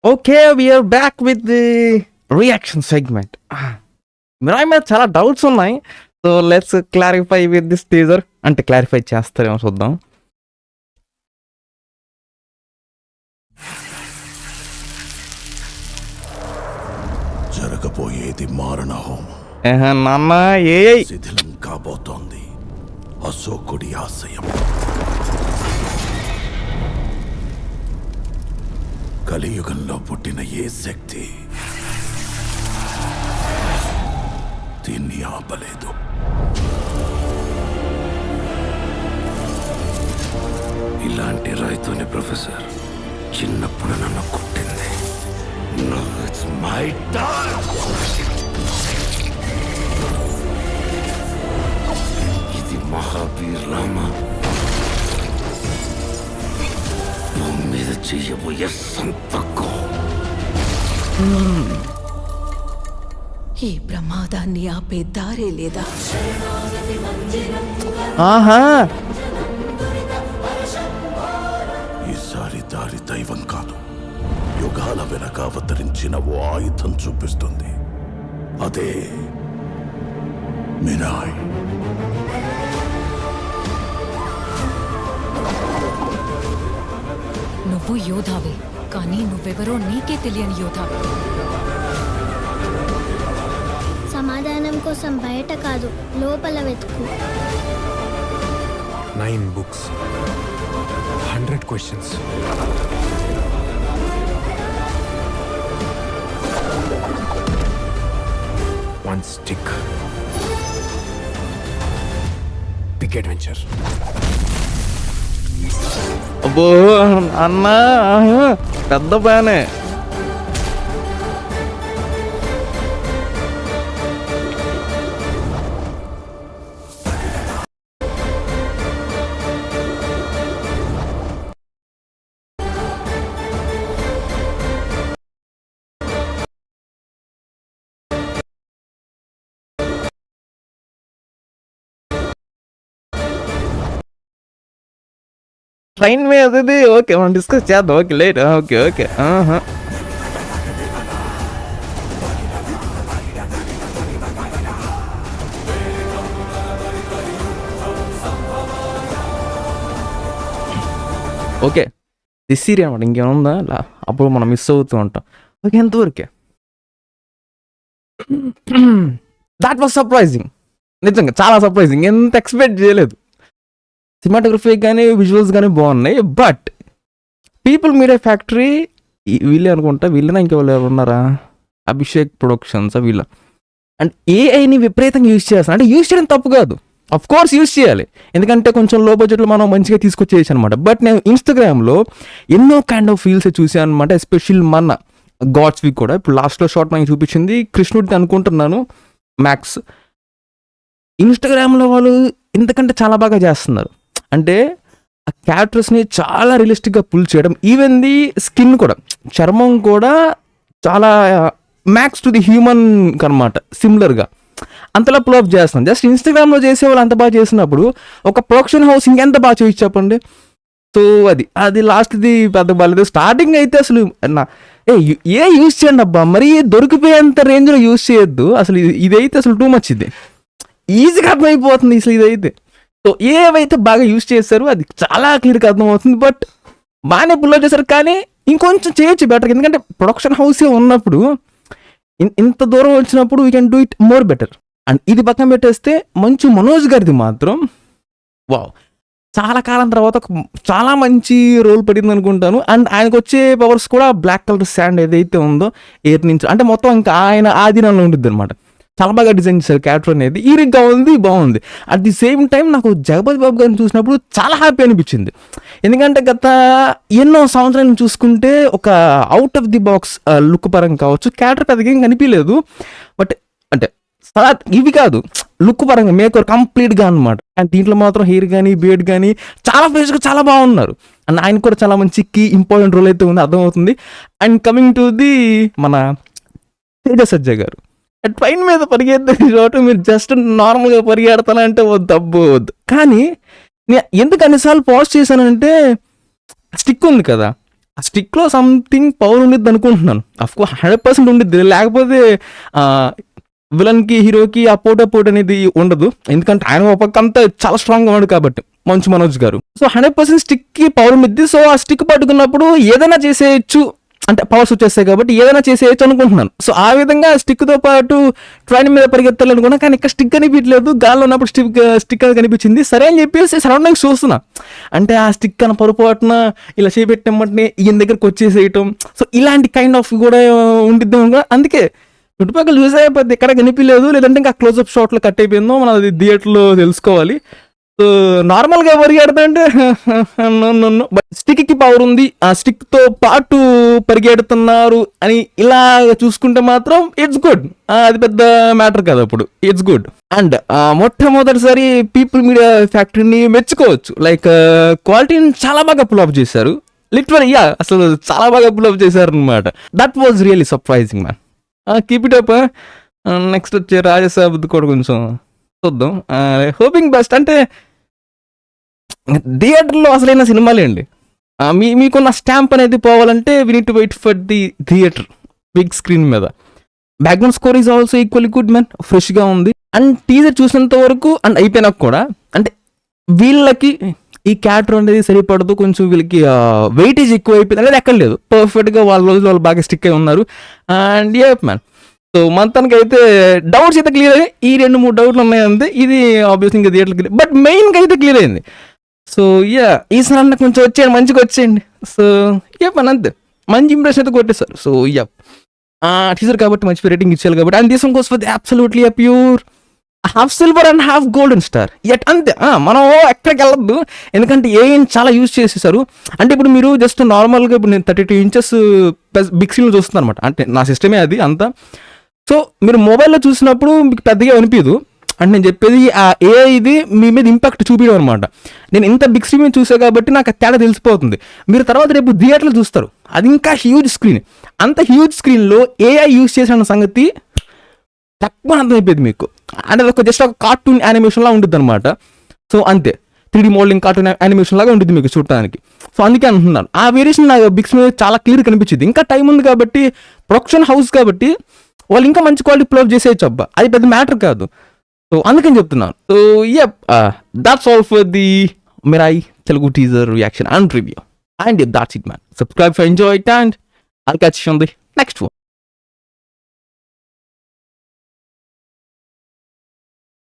Okay, we're back with the reaction segment. Mirai మీద చాలా doubts ఉన్నాయి. So let's clarify with this teaser. అంటే clarify చేస్తారేమో చూద్దాం. జరగబోయేది మారణ హోమం. నాన్న ఏ శిథిలం కాబోతోంది అశోకుడి ఆశయం. కలియుగంలో పుట్టిన ఏ శక్తి దీన్ని ఆపలేదు. ఇలాంటి రైతుని ప్రొఫెసర్ చిన్నప్పుడు నన్ను కొట్టింది. Now it's my turn. ఇది మహావీర్ రామ భూమి మీద చెయ్యబోయే సంతకం. ఈ ప్రమాదాన్ని ఆపే దారే లేదా? ఆహా, ఈసారి దారి దైవం కాదు, యుగాల వెనక అవతరించిన ఓ ఆయుధం చూపిస్తుంది. అదే మిరాయ్. నువ్వు యోధావే, కానీ నువ్వెవరో నీకే తెలియని యోధావే. సమాధానం కోసం బయట కాదు, లోపల వెతుకు. 9 books, 100 questions. One stick. Big adventure. అబ్బో అన్న, పెద్ద ప్లానే. ట్రైన్ మీద ఓకే, మనం డిస్కస్ చేద్దాం. Okay late. Okay okay. Okay, this serial అనమాట. ఇంకేముందా అప్పుడు మనం మిస్ అవుతూ ఉంటాం. ఓకే, ఎంతవరకే. దాట్ వాజ్ సర్ప్రైజింగ్, నిజంగా చాలా సర్ప్రైజింగ్. ఎంత ఎక్స్పెక్ట్ చేయలేదు. సినిమాటోగ్రఫీ కానీ విజువల్స్ కానీ బాగున్నాయి. బట్ పీపుల్ మీడియా ఫ్యాక్టరీ వీళ్ళే అనుకుంటా, వీళ్ళైనా ఇంకెవాళ్ళు ఎవరు ఉన్నారా, అభిషేక్ ప్రొడక్షన్స్ వీళ్ళ. అండ్ ఏఐని విపరీతంగా యూజ్ చేస్తాను. అంటే యూజ్ చేయడం తప్పు కాదు, అఫ్ కోర్స్ యూజ్ చేయాలి, ఎందుకంటే కొంచెం లో బడ్జెట్లో మనం మంచిగా తీసుకొచ్చేయచ్చు అనమాట. బట్ నేను ఇన్స్టాగ్రామ్లో ఎన్నో కైండ్ ఆఫ్ ఫీల్స్ చూసాను అనమాట. ఎస్పెషల్ మన గాడ్స్ వీక్ కూడా ఇప్పుడు లాస్ట్లో షార్ట్ నాకు చూపించింది కృష్ణుడిది అనుకుంటున్నాను, మ్యాక్స్. ఇన్స్టాగ్రామ్లో వాళ్ళు ఇంతకంటే చాలా బాగా చేస్తున్నారు. అంటే ఆ క్యారెక్టర్స్ని చాలా రియలిస్టిక్గా పుల్ చేయడం. ఈవెన్ ది స్కిన్ కూడా, చర్మం కూడా చాలా మ్యాక్స్ టు ది హ్యూమన్ అనమాట, సిమిలర్గా అంతలా పుల్ అప్ చేస్తున్నాం. జస్ట్ ఇన్స్టాగ్రామ్లో చేసేవాళ్ళు అంత బాగా చేసినప్పుడు ఒక ప్రొడక్షన్ హౌస్ ఇంకెంత బాగా చేయొచ్చు చెప్పండి. సో అది లాస్ట్ది పెద్ద బాగాలేదు. స్టార్టింగ్ అయితే అసలు ఏ యూజ్ చేయండి అబ్బా, మరీ దొరికిపోయేంత రేంజ్లో యూజ్ చేయొద్దు అసలు. ఇదైతే అసలు టూ మచ్, ఇది ఈజీగా అర్థమైపోతుంది అసలు ఇదైతే. సో ఏవైతే బాగా యూజ్ చేశారో అది చాలా క్లియర్గా అర్థమవుతుంది. బట్ బాగానే పుల్లో చేశారు, కానీ ఇంకొంచెం చేయొచ్చు బెటర్. ఎందుకంటే ప్రొడక్షన్ హౌసే ఉన్నప్పుడు ఇంత దూరం వచ్చినప్పుడు we can do it more better. And ఇది పక్కన పెట్టేస్తే మంచు మనోజ్ గారిది మాత్రం వావ్, చాలా కాలం తర్వాత చాలా మంచి రోల్ పడింది అనుకుంటాను. అండ్ ఆయనకు వచ్చే పవర్స్ కూడా బ్లాక్ కలర్ శాండ్ ఏదైతే ఉందో ఎయిర్ నుంచి, అంటే మొత్తం ఇంకా ఆయన ఆధీనంలో ఉంటుంది అనమాట. చాలా బాగా డిజైన్ చేశారు క్యారెక్టర్ అనేది, ఈరిగ్గా ఉంది, బాగుంది. అట్ ది సేమ్ టైం నాకు జగపతి బాబు గారిని చూసినప్పుడు చాలా హ్యాపీ అనిపించింది. ఎందుకంటే గత ఎన్నో సంవత్సరాలను చూసుకుంటే ఒక out of the box look పరంగా కావచ్చు, క్యారెక్టర్ పెద్దగా ఏం కనిపించలేదు. బట్ అంటే ఇవి కాదు, లుక్ పరంగా మేకర్ కంప్లీట్గా అనమాట. అండ్ దీంట్లో మాత్రం హెయిర్ కానీ బియర్డ్ కానీ చాలా ఫ్రెష్గా చాలా బాగున్నారు. అండ్ ఆయన కూడా చాలా మంచి కీ ఇంపార్టెంట్ రోల్ అయితే ఉంది, అర్థమవుతుంది. అండ్ కమింగ్ టు ది మన తేజ సజ్జ గారు, ట్రైన్ మీద పరిగెత్తే చోట మీరు జస్ట్ నార్మల్గా పరిగెడతానంటే వద్దు, అబ్బో వద్దు. కానీ నేను ఎందుకు అన్నిసార్లు పాజ్ చేశానంటే స్టిక్ ఉంది కదా, ఆ స్టిక్లో సంథింగ్ పవర్ ఉండిద్ది అనుకుంటున్నాను. అఫ్కోర్స్ 100% ఉండిద్ది, లేకపోతే విలన్కి హీరోకి ఆ పోటీ అనేది ఉండదు. ఎందుకంటే ఆయన ఒక పక్క అంతా చాలా స్ట్రాంగ్గా ఉన్నాడు కాబట్టి మంచు మనోజ్ గారు. సో 100% స్టిక్కి పవర్ ఉండిద్ది. సో ఆ స్టిక్ పట్టుకున్నప్పుడు ఏదైనా చేసేయచ్చు, అంటే పవర్స్ వచ్చేస్తాయి కాబట్టి ఏదైనా చేసేయచ్చు అనుకుంటున్నాను. సో ఆ విధంగా స్టిక్తో పాటు ట్రైన్ మీద పరిగెత్తాలి అనుకున్నా, కానీ ఇక్కడ స్టిక్ కనిపించలేదు. గాల్లో ఉన్నప్పుడు స్టిక్ అది కనిపించింది. సరే అని చెప్పేసి సరౌండింగ్స్ చూస్తున్నా, అంటే ఆ స్టిక్ అని పొరపాటున ఇలా చేపెట్టినమ్మటనే ఈయన దగ్గరకు వచ్చేసేయటం. సో ఇలాంటి కైండ్ ఆఫ్ కూడా ఉండిద్దాం కూడా. అందుకే చుట్టుపక్కల చూసే పెద్ద ఎక్కడ కనిపించలేదు, లేదంటే ఇంకా క్లోజ్అప్ షాట్లో కట్ అయిపోయిందో మన థియేటర్లో తెలుసుకోవాలి. సో నార్మల్గా పరిగెడుతుంటే బట్ స్టిక్కి పవర్ ఉంది, ఆ స్టిక్తో పాటు పరిగెడుతున్నారు అని ఇలా చూసుకుంటే మాత్రం ఇట్స్ గుడ్. అది పెద్ద మ్యాటర్ కదా, అప్పుడు ఇట్స్ గుడ్. అండ్ మొట్టమొదటిసారి పీపుల్ మీడియా ఫ్యాక్టరీని మెచ్చుకోవచ్చు. లైక్ క్వాలిటీని చాలా బాగా పుల్అప్ చేశారు. లిటరల్లీ అసలు చాలా బాగా పుల్అప్ చేశారు అనమాట. That was really surprising man. Keep it up. Next వచ్చే రాజసాబ్ కూడా కొంచెం చూద్దాం. Hoping best. అంటే థియేటర్లో అసలైన సినిమాలే అండి. మీకున్న స్టాంప్ అనేది పోవాలంటే we need to wait for the theatre big screen మీద. Background score is also equally good man, ఫ్రెష్గా ఉంది. అండ్ టీజర్ చూసినంత వరకు అండ్ అయిపోయినాక కూడా అంటే వీళ్ళకి ఈ క్యారెక్టర్ అనేది సరిపడదు, కొంచెం వీళ్ళకి వెయిటేజ్ ఎక్కువ అయిపోయింది అనేది ఎక్కడ లేదు. పర్ఫెక్ట్గా వాళ్ళ రోజులు వాళ్ళు బాగా స్టిక్ అయి ఉన్నారు. And app man. సో మొత్తానికి అయితే డౌట్స్ అయితే క్లియర్ అయ్యాయి. ఈ 2-3 డౌట్లు ఉన్నాయంతే. ఇది ఆబ్వియస్లీ ఇంకా థియేటర్కి క్లియర్, బట్ మెయిన్గా అయితే క్లియర్ అయింది. సో ఈసారి అన్న కొంచెం వచ్చేయండి, మంచిగా వచ్చేయండి. సో పని అంతే, మంచి ఇంప్రెషన్ అయితే కొట్టేస్తారు. సో టీచర్ కాబట్టి మంచి రేటింగ్ ఇచ్చేయాలి కాబట్టి. And this one goes for the absolutely pure half silver and half golden star. అంతే. మనం ఎక్కడికి వెళ్ళొద్దు, ఎందుకంటే చాలా యూజ్ చేసేసారు. అంటే ఇప్పుడు మీరు జస్ట్ నార్మల్గా ఇప్పుడు నేను 32 inches బిగ్ స్క్రీన్లో చూస్తున్నాను అనమాట. అంటే నా సిస్టమే అది అంతా. సో మీరు మొబైల్లో చూసినప్పుడు మీకు పెద్దగా అనిపించదు. అంటే నేను చెప్పేది ఇది మీ మీద ఇంపాక్ట్ చూపించడం అనమాట. నేను ఇంత బిగ్ స్క్రీన్ చూసా కాబట్టి నాకు తేడా తెలిసిపోతుంది. మీరు తర్వాత రేపు థియేటర్లో చూస్తారు, అది ఇంకా హ్యూజ్ స్క్రీన్. అంత హ్యూజ్ స్క్రీన్లో ఏఐ యూజ్ చేసిన సంగతి తక్కువ అర్థమైపోయింది మీకు. అంటే ఒక జస్ట్ ఒక కార్టూన్ యానిమేషన్లా ఉంటుంది అనమాట. సో అంతే, 3D మోడలింగ్ కార్టూన్ యానిమేషన్ లాగా ఉంటుంది మీకు చూడటానికి. సో అందుకే అంటున్నాను, ఆ వేరియేషన్ నాకు బిగ్ స్క్రీన్ చాలా క్లియర్ కనిపించింది. ఇంకా టైం ఉంది కాబట్టి, ప్రొడక్షన్ హౌస్ కాబట్టి వాళ్ళు ఇంకా మంచి క్వాలిటీ ప్లవ్ చేసేయచ్చు అబ్బా, అది పెద్ద మ్యాటర్ కాదు. సో అందుకని చెప్తున్నాను. So that's all for the Mirai Telugu teaser reaction and review. And that's it man. Subscribe for enjoy it and I'll catch you on the next one.